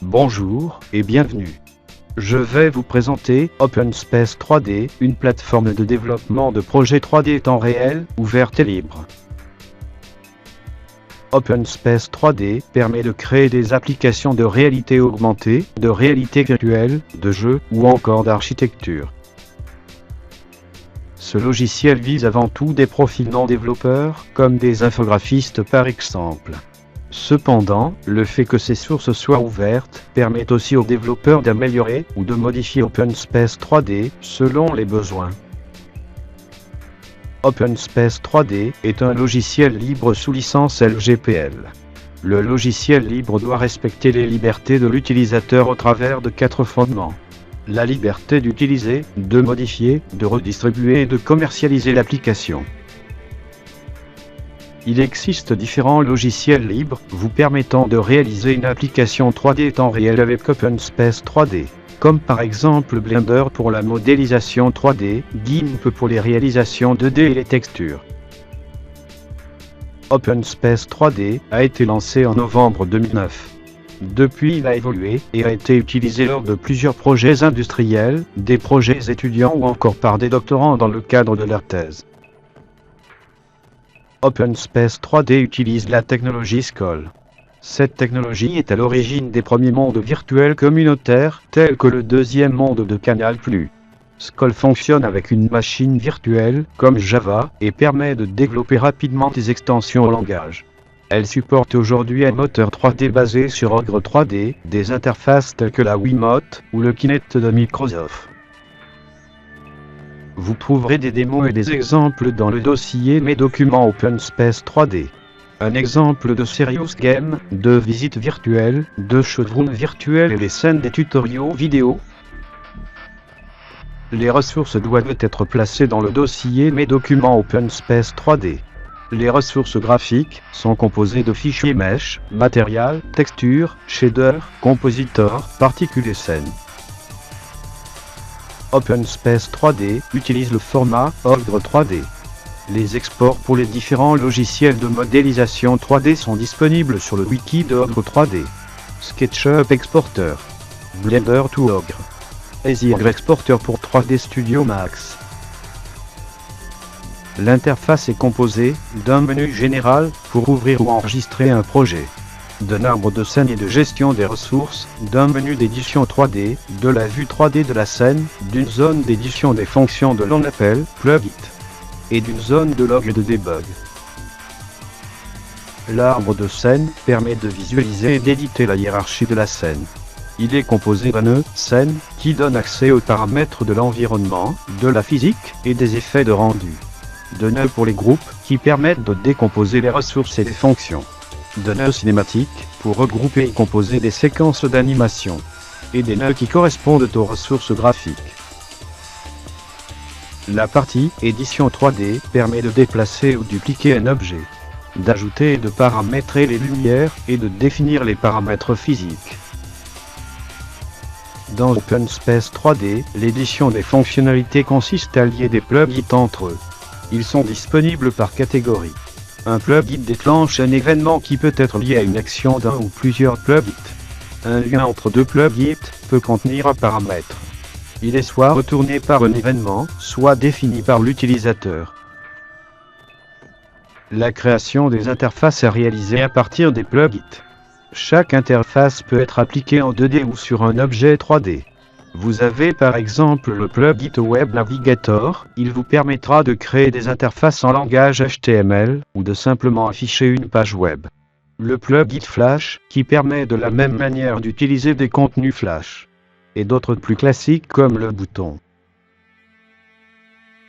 Bonjour et bienvenue. Je vais vous présenter OpenSpace 3D, une plateforme de développement de projets 3D temps réel, ouverte et libre. OpenSpace 3D permet de créer des applications de réalité augmentée, de réalité virtuelle, de jeux ou encore d'architecture. Ce logiciel vise avant tout des profils non développeurs, comme des infographistes par exemple. Cependant, le fait que ces sources soient ouvertes permet aussi aux développeurs d'améliorer ou de modifier OpenSpace 3D selon les besoins. OpenSpace 3D est un logiciel libre sous licence LGPL. Le logiciel libre doit respecter les libertés de l'utilisateur au travers de 4 fondements. La liberté d'utiliser, de modifier, de redistribuer et de commercialiser l'application. Il existe différents logiciels libres vous permettant de réaliser une application 3D temps réel avec OpenSpace 3D, comme par exemple Blender pour la modélisation 3D, GIMP pour les réalisations 2D et les textures. OpenSpace 3D a été lancé en novembre 2009. Depuis, il a évolué et a été utilisé lors de plusieurs projets industriels, des projets étudiants ou encore par des doctorants dans le cadre de leur thèse. OpenSpace 3D utilise la technologie SCOL. Cette technologie est à l'origine des premiers mondes virtuels communautaires, tels que le deuxième monde de Canal+. SCOL fonctionne avec une machine virtuelle, comme Java, et permet de développer rapidement des extensions au langage. Elle supporte aujourd'hui un moteur 3D basé sur Ogre 3D, des interfaces telles que la Wiimote ou le Kinect de Microsoft. Vous trouverez des démos et des exemples dans le dossier Mes documents OpenSpace 3D. Un exemple de Serious Game, de visites virtuelles, de showroom virtuel et les scènes des tutoriaux vidéo. Les ressources doivent être placées dans le dossier Mes documents OpenSpace 3D. Les ressources graphiques sont composées de fichiers mesh, matériel, texture, shader, compositor, particules et scènes. OpenSpace 3D utilise le format Ogre 3D. Les exports pour les différents logiciels de modélisation 3D sont disponibles sur le wiki de Ogre 3D. SketchUp Exporter, Blender to Ogre, Easy-Ogre Exporter pour 3D Studio Max. L'interface est composée d'un menu général pour ouvrir ou enregistrer un projet, d'un arbre de scène et de gestion des ressources, d'un menu d'édition 3D, de la vue 3D de la scène, d'une zone d'édition des fonctions de l'on appelle plugin, et d'une zone de log et de debug. L'arbre de scène permet de visualiser et d'éditer la hiérarchie de la scène. Il est composé d'un nœud scène qui donne accès aux paramètres de l'environnement, de la physique et des effets de rendu. De nœuds pour les groupes qui permettent de décomposer les ressources et les fonctions. De nœuds cinématiques pour regrouper et composer des séquences d'animation. Et des nœuds qui correspondent aux ressources graphiques. La partie édition 3D permet de déplacer ou dupliquer un objet, d'ajouter et de paramétrer les lumières et de définir les paramètres physiques. Dans OpenSpace 3D, l'édition des fonctionnalités consiste à lier des plugins entre eux. Ils sont disponibles par catégorie. Un plugin déclenche un événement qui peut être lié à une action d'un ou plusieurs plugins. Un lien entre deux plugins peut contenir un paramètre. Il est soit retourné par un événement, soit défini par l'utilisateur. La création des interfaces est réalisée à partir des plugins. Chaque interface peut être appliquée en 2D ou sur un objet 3D. Vous avez par exemple le plugin Web Navigator, il vous permettra de créer des interfaces en langage HTML, ou de simplement afficher une page web. Le plugin Flash, qui permet de la même manière d'utiliser des contenus Flash. Et d'autres plus classiques comme le bouton.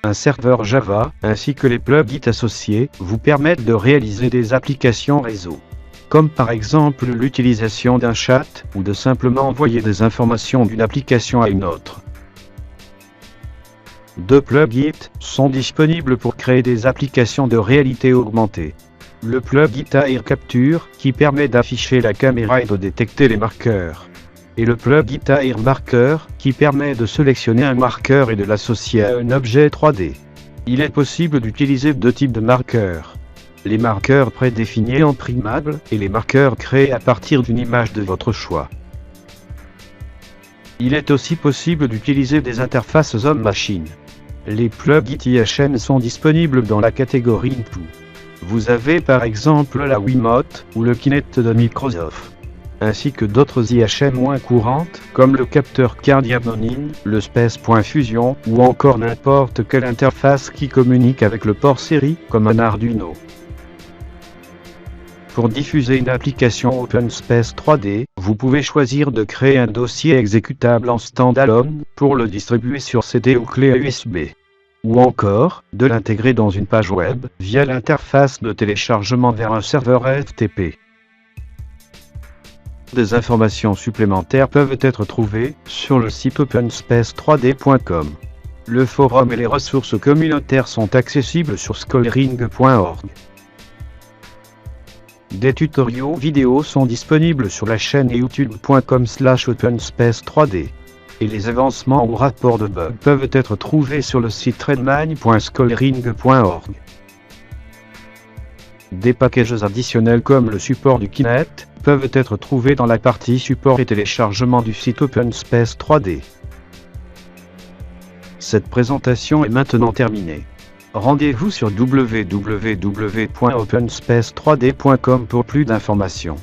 Un serveur Java, ainsi que les plugins associés, vous permettent de réaliser des applications réseau. Comme par exemple l'utilisation d'un chat, ou de simplement envoyer des informations d'une application à une autre. 2 plugins sont disponibles pour créer des applications de réalité augmentée. Le plugin Air Capture, qui permet d'afficher la caméra et de détecter les marqueurs. Et le plugin Air Marker, qui permet de sélectionner un marqueur et de l'associer à un objet 3D. Il est possible d'utiliser 2 types de marqueurs. Les marqueurs prédéfinis et imprimables, et les marqueurs créés à partir d'une image de votre choix. Il est aussi possible d'utiliser des interfaces homme-machine. Les plugins IHM sont disponibles dans la catégorie Input. Vous avez par exemple la Wiimote ou le Kinect de Microsoft, ainsi que d'autres IHM moins courantes, comme le capteur Cardiamonin, le Space.Fusion, ou encore n'importe quelle interface qui communique avec le port série, comme un Arduino. Pour diffuser une application OpenSpace 3D, vous pouvez choisir de créer un dossier exécutable en standalone, pour le distribuer sur CD ou clé USB. Ou encore, de l'intégrer dans une page web, via l'interface de téléchargement vers un serveur FTP. Des informations supplémentaires peuvent être trouvées sur le site openspace3d.com. Le forum et les ressources communautaires sont accessibles sur scholering.org. Des tutoriaux vidéo sont disponibles sur la chaîne youtube.com/openspace3d. Et les avancements ou rapports de bugs peuvent être trouvés sur le site redmine.scholering.org. Des packages additionnels comme le support du Kinect peuvent être trouvés dans la partie support et téléchargement du site OpenSpace 3D. Cette présentation est maintenant terminée. Rendez-vous sur www.openspace3d.com pour plus d'informations.